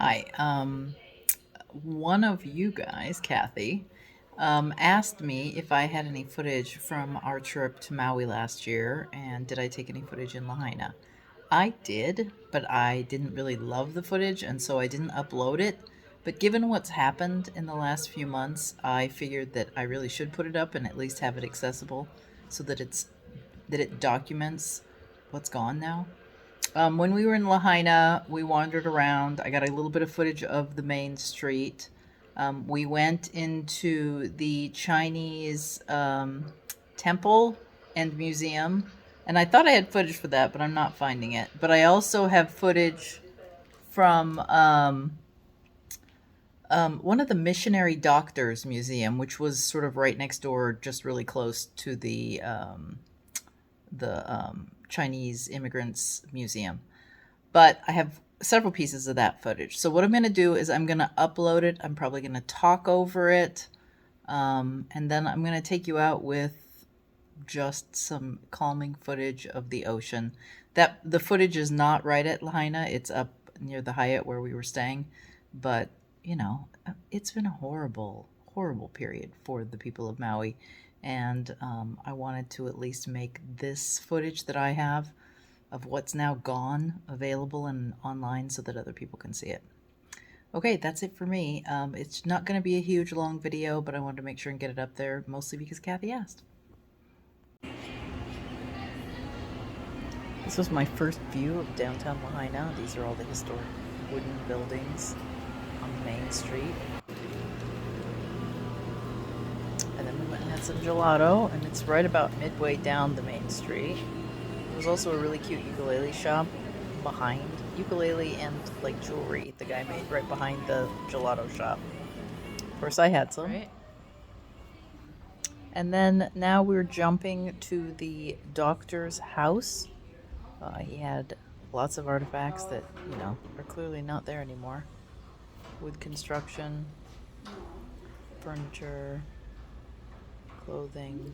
Hi. One of you guys, Kathy, asked me if I had any footage from our trip to Maui last year, and did I take any footage in Lahaina? I did, but I didn't really love the footage, and so I didn't upload it. But given what's happened in the last few months, I figured that I really should put it up and at least have it accessible so that it documents what's gone now. When we were in Lahaina, we wandered around. I got a little bit of footage of the main street. We went into the Chinese temple and museum, and I thought I had footage for that, but I'm not finding it. But I also have footage from one of the missionary doctors museum, which was sort of right next door, just really close to the Chinese immigrants museum. But I have several pieces of that footage. So what I'm going to do is I'm going to upload it. I'm probably going to talk over it. And then I'm going to take you out with just some calming footage of the ocean. That the footage is not right at Lahaina. It's up near the Hyatt where we were staying. But, it's been a horrible, horrible period for the people of Maui. And I wanted to at least make this footage that I have of what's now gone available and online so that other people can see it. Okay, that's it for me. It's not going to be a huge long video, but I wanted to make sure and get it up there, mostly because Kathy asked. This was my first view of downtown Lahaina. These are all the historic wooden buildings on the main street. And then we went and had some gelato, and it's right about midway down the main street. There was also a really cute ukulele shop behind, ukulele and like jewelry the guy made right behind the gelato shop. Of course, I had some. Right. And then now we're jumping to the doctor's house. He had lots of artifacts that, are clearly not there anymore. Wood construction, furniture, clothing.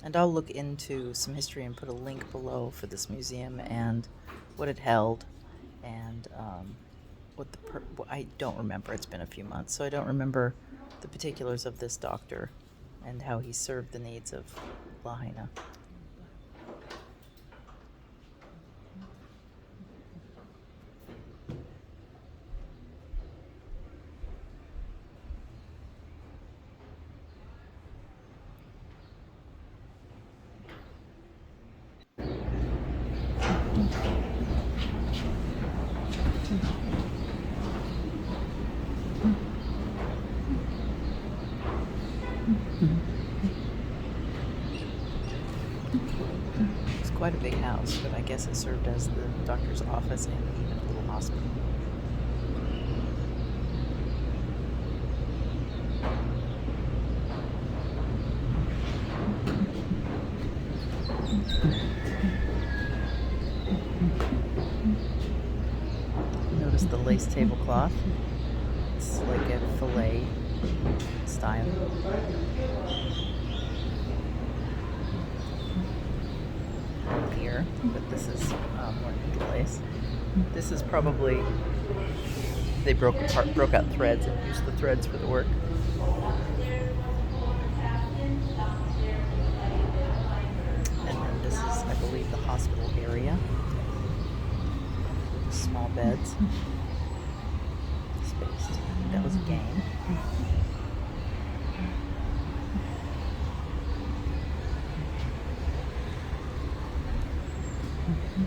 And I'll look into some history and put a link below for this museum and what it held and I don't remember. It's been a few months, so I don't remember the particulars of this doctor and how he served the needs of Lahaina. It's quite a big house, but I guess it served as the doctor's office and even a little hospital. Notice the lace tablecloth. It's like a fillet style. Here, but this is more needle lace. This is probably, they broke out threads and used the threads for the work. And then this is, I believe, the hospital area. Small beds. Spaced. That was a game.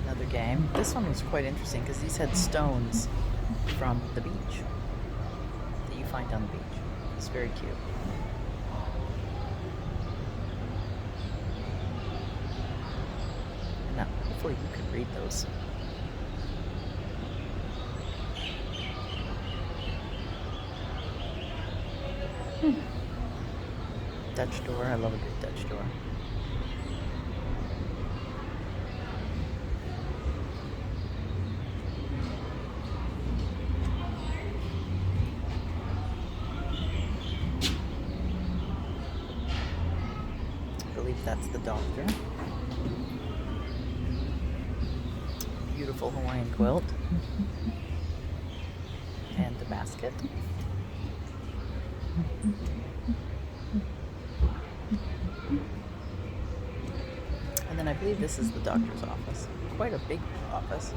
Another game. This one was quite interesting because these had stones from the beach that you find on the beach. It's very cute. And now, hopefully you can read those. Dutch door. I love a good Dutch door. I believe that's the doctor. Beautiful beautiful Hawaiian quilt. And the basket. And then I believe this is the doctor's office. Quite a big office.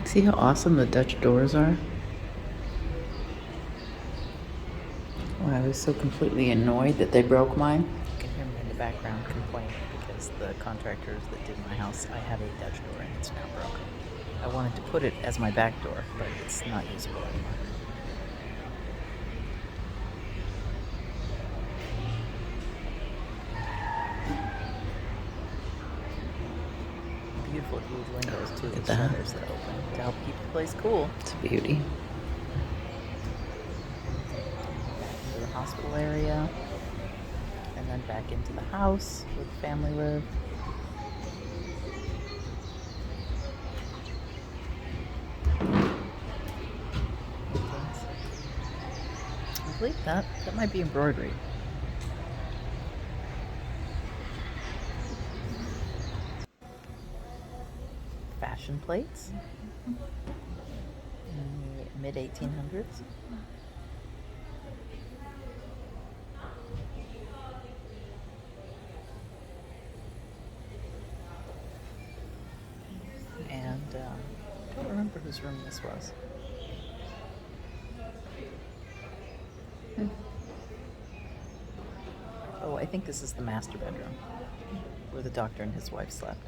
See how awesome the Dutch doors are? Oh, I was so completely annoyed that they broke mine. You can hear me in the background complaining because the contractors that did my house, I have a Dutch door and it's now broken. I wanted to put it as my back door, but it's not usable anymore. Beautiful huge windows too, with shutters that open to help keep the place cool. It's a beauty. Back into the hospital area, and then back into the house where the family lived. I believe that might be embroidery. Fashion plates in the mid-1800s. And I don't remember whose room this was. Oh, I think this is the master bedroom where the doctor and his wife slept.